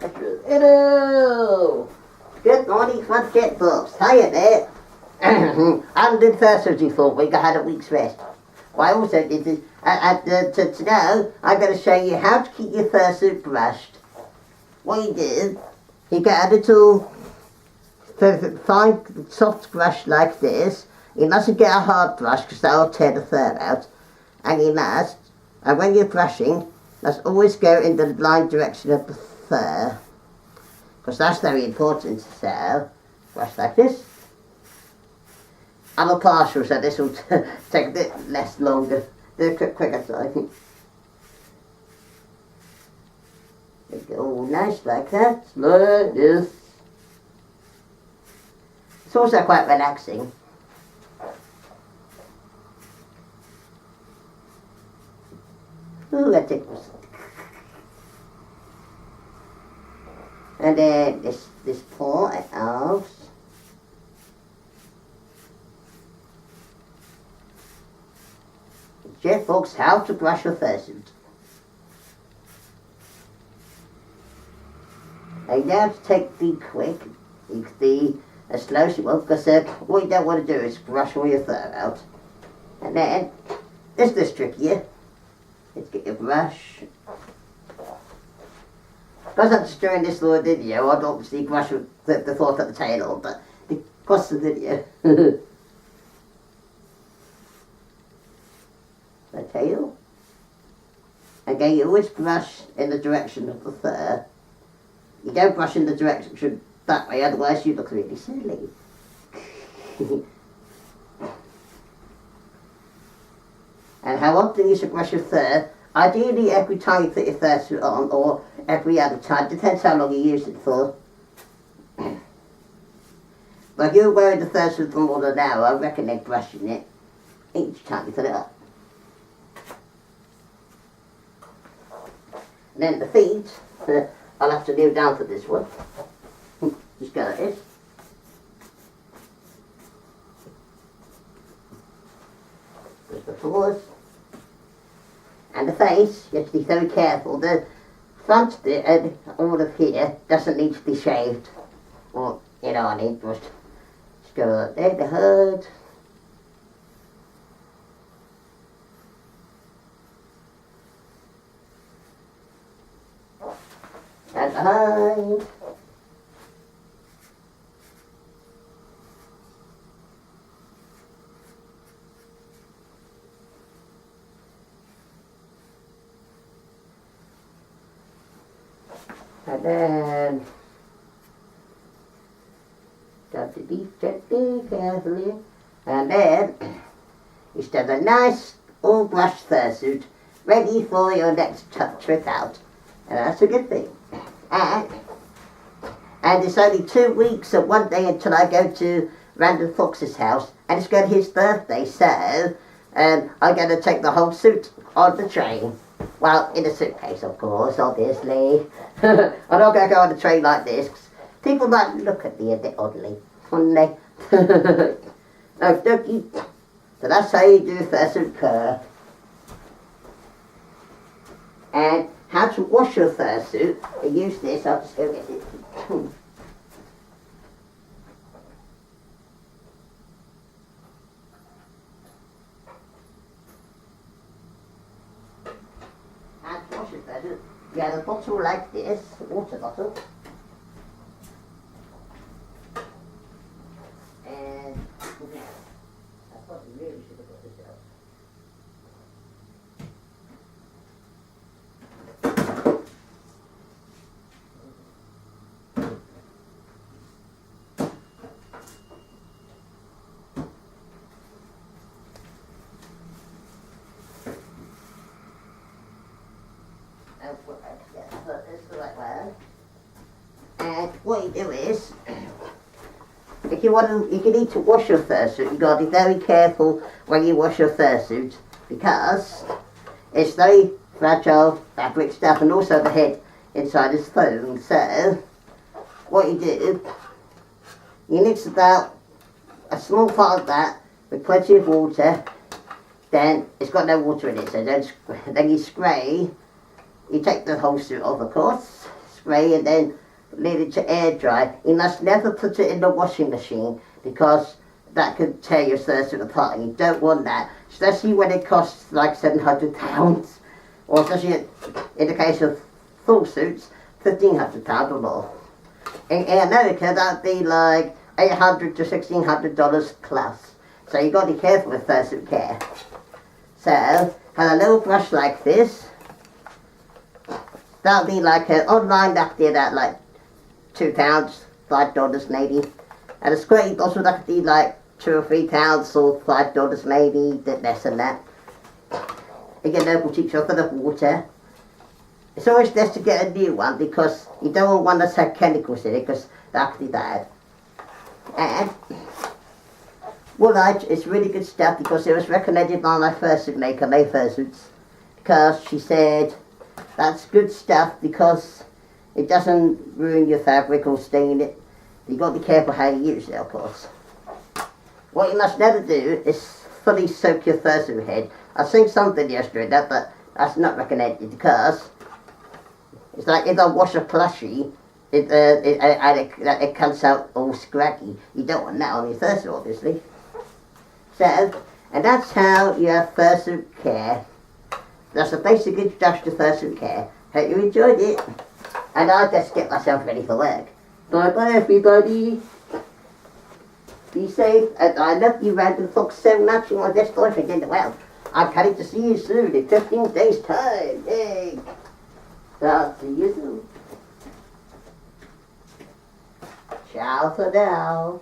Hello! Good morning, front jet books. Hiya there. I haven't done fursuit before, but I had a week's rest. What I also did is, now, I'm going to show you how to keep your fursuit brushed. What you do, you get a little fine, soft brush like this. You mustn't get a hard brush because that will tear the fur out. And you must, and when you're brushing, must always go in the line direction of the fur. Because that's very important. So, brush like this. I'm a partial, so this will take a bit less longer. Do it quicker, so I think. Make it all nice like that. Like this. It's also quite relaxing. Ooh, that tickles. And then this paw and arms. Jeff folks, how to brush your fursuit. And now to take the quick, the slow one, because what you don't want to do is brush all your fur out. And then, this trickier. Let's get your brush. Because I'm just doing this little video, I'd obviously brush with the thought at the tail, but because the video. The tail. Again, you always brush in the direction of the fur. You don't brush in the direction that way, otherwise you look really silly. And how often you should brush your fur? Ideally every time you put your fursuit on, or every other time, depends how long you use it for. But if you're wearing the fursuit for more than an hour, I recommend brushing it each time you put it up. And then the feet, I'll have to kneel down for this one. Just go like this. There's the paws. And the face, you have to be very careful. The front bit and all of here doesn't need to be shaved. Or, you know what I mean, just go like there, the head. And behind. And then start to be gently, carefully. And then you have a nice all brushed fursuit ready for your next trip out. And that's a good thing. And it's only 2 weeks and 1 day until I go to Randall Fox's house, and it's going to his birthday, so I'm going to take the whole suit on the train. Well, in a suitcase, of course, obviously. I'm not going to go on the train like this, 'cause people might look at me a bit oddly, wouldn't they? Okey-dokey. So that's how you do fursuit care. And how to wash your fursuit. I use this, I'll just go get it. How to wash your fursuit. You have a bottle like this, a water bottle. And I probably really should have got this out. That's the right way. And what you do is, if you need to wash your fursuit, you've got to be very careful when you wash your fursuit, because it's very fragile fabric stuff, and also the head inside is foam. So what you do, you mix about a small part of that with plenty of water. Then it's got no water in it, so then you spray. You take the whole suit off, of course, spray and then leave it to air dry. You must never put it in the washing machine because that could tear your fursuit apart, and you don't want that, especially when it costs like £700, or especially in the case of Fursuits, £1,500 or more. In America, that'd be like $800 to $1,600 plus. So you got to be careful with fursuit care. So have a little brush like this. That'll be like an online that did at like £2, $5 maybe. And a squirty bottle that could be like £2 or £3 or $5 maybe, a bit less than that. You get a local cheap shop for the water. It's always best to get a new one because you don't want one that's had chemicals in it because that could be bad. And Woolite is really good stuff because it was recommended by my fursuit maker, Mei Fursuits, because she said that's good stuff because it doesn't ruin your fabric or stain it. You've got to be careful how you use it, of course. What you must never do is fully soak your fursuit head. I've seen some videos doing that, but that's not recommended because it's like if I wash a plushie, it comes out all scraggy. You don't want that on your fursuit, obviously. So, and that's how you have fursuit care. That's a basic introduction to fursuit care. Hope you enjoyed it. And I'll just get myself ready for work. Bye bye everybody. Be safe, and I love you random fox so much. You're my best boyfriend in the world. I'm coming to see you soon in 15 days time. Yay! So I'll see you soon. Ciao for now.